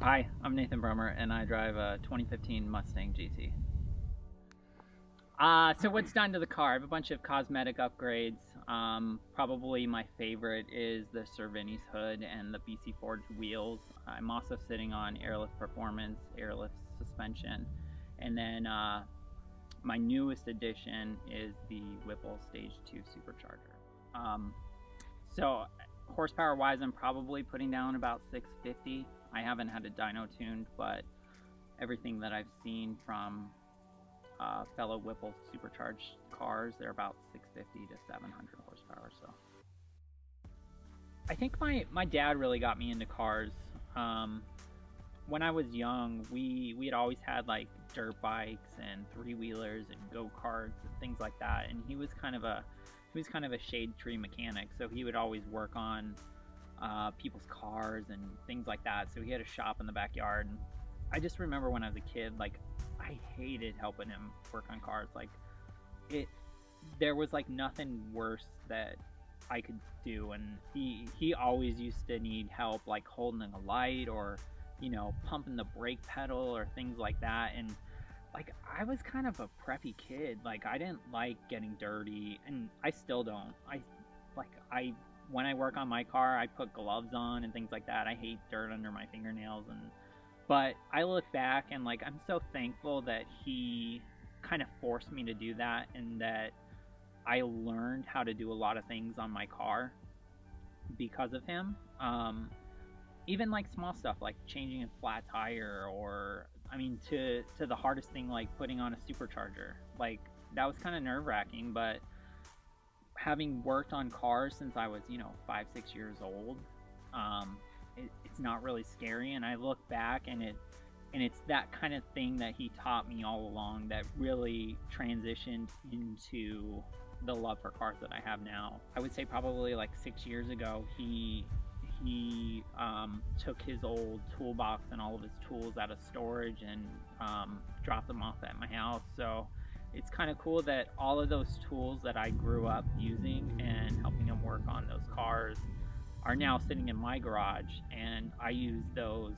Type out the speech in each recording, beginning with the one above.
Hi, I'm Nathan Brummer, and I drive a 2015 Mustang GT. So what's done to the car? I have a bunch of cosmetic upgrades. Probably my favorite is the Cervinis hood and the BC Forged wheels. I'm also sitting on airlift performance, airlift suspension, and then my newest addition is the Whipple Stage 2 supercharger. So horsepower-wise, I'm probably putting down about 650. I haven't had a dyno tuned, but everything that I've seen from fellow Whipple supercharged cars, they're about 650 to 700 horsepower. So I think my dad really got me into cars. When I was young, we had always had like dirt bikes and three-wheelers and go-karts and things like that, and he was kind of a shade tree mechanic, so he would always work on people's cars and things like that. So he had a shop in the backyard, and I just remember when I was a kid, like, I hated helping him work on cars. Like, there was like nothing worse that I could do, and he always used to need help, like holding a light or, you know, pumping the brake pedal or things like that. And like, I was kind of a preppy kid. Like, I didn't like getting dirty, and I still don't. When I work on my car, I put gloves on and things like that. I hate dirt under my fingernails, but I look back and like, I'm so thankful that he kind of forced me to do that, and that I learned how to do a lot of things on my car because of him. Even like small stuff like changing a flat tire, or I mean, to the hardest thing like putting on a supercharger. Like, that was kind of nerve-wracking, but having worked on cars since I was, 5-6 years old, it's not really scary. And I look back, and it's that kind of thing that he taught me all along that really transitioned into the love for cars that I have now. I would say probably like 6 years ago, he took his old toolbox and all of his tools out of storage and dropped them off at my house. So it's kind of cool that all of those tools that I grew up using and helping him work on those cars are now sitting in my garage, and I use those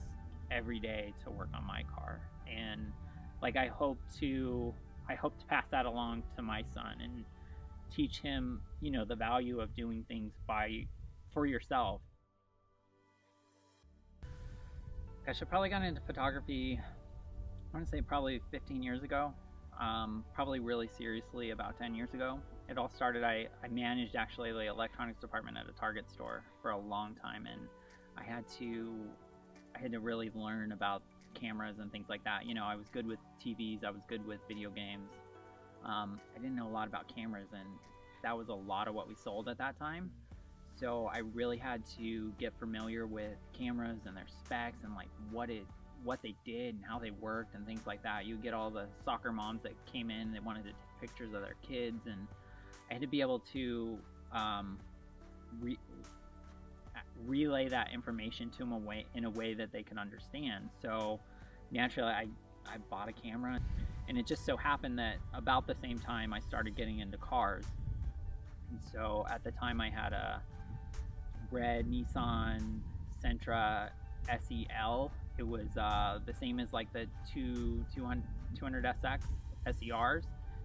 every day to work on my car. And like, I hope to pass that along to my son and teach him, the value of doing things for yourself. Gosh, I probably got into photography, I want to say probably 15 years ago. Probably really seriously about 10 years ago. It all started, I managed actually the electronics department at a Target store for a long time, and I had to really learn about cameras and things like that. I was good with TVs, I was good with video games. I didn't know a lot about cameras, and that was a lot of what we sold at that time. So I really had to get familiar with cameras and their specs and like what they did and how they worked and things like that. You get all the soccer moms that came in, they wanted to take pictures of their kids, and I had to be able to relay that information to them in a way that they can understand. So naturally, I bought a camera, and it just so happened that about the same time I started getting into cars. And so at the time, I had a red Nissan Sentra SEL. It was the same as like the 200SX SERs.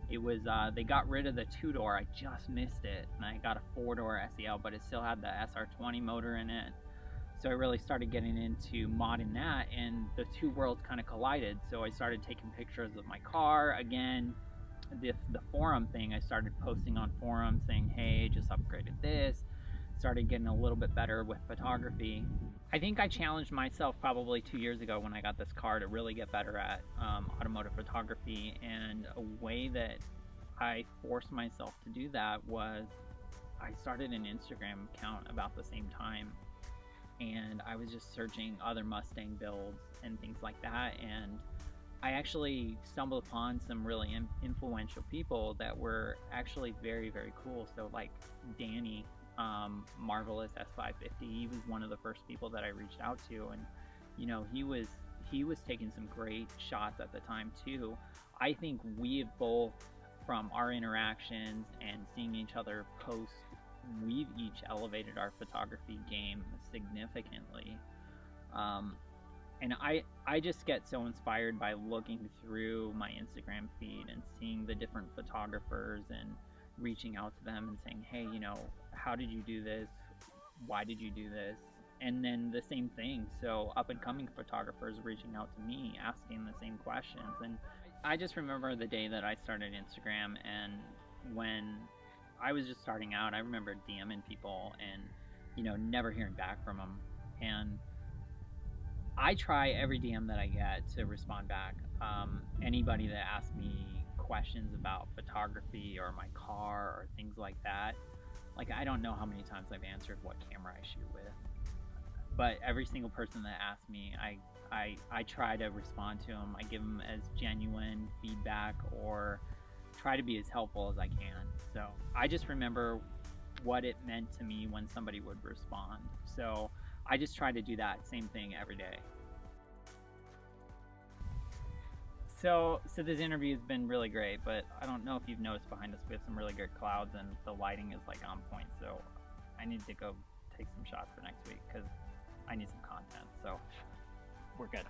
It was they got rid of the 2-door. I just missed it, and I got a 4-door SEL, but it still had the SR20 motor in it. So I really started getting into modding that, and the two worlds kind of collided. So I started taking pictures of my car. Again, the forum thing, I started posting on forums saying, hey, just upgraded this. Started getting a little bit better with photography. I think I challenged myself probably 2 years ago when I got this car to really get better at automotive photography, and a way that I forced myself to do that was I started an Instagram account about the same time, and I was just searching other Mustang builds and things like that, and I actually stumbled upon some really influential people that were actually very, very cool. So like Danny, Marvelous S550, he was one of the first people that I reached out to, and he was taking some great shots at the time too. I think we've both, from our interactions and seeing each other post, we've each elevated our photography game significantly. And I just get so inspired by looking through my Instagram feed and seeing the different photographers and reaching out to them and saying, hey, you know, how did you do this? Why did you do this? And then the same thing. So up and coming photographers reaching out to me, asking the same questions. And I just remember the day that I started Instagram, and when I was just starting out, I remember DMing people and, you know, never hearing back from them. And I try every DM that I get to respond back. Anybody that asks me questions about photography or my car or things like that, like I don't know how many times I've answered what camera I shoot with. But every single person that asks me, I try to respond to them. I give them as genuine feedback or try to be as helpful as I can. So I just remember what it meant to me when somebody would respond. So I just try to do that same thing every day. So this interview has been really great, but I don't know if you've noticed behind us we have some really good clouds and the lighting is like on point. So I need to go take some shots for next week because I need some content. So we're good.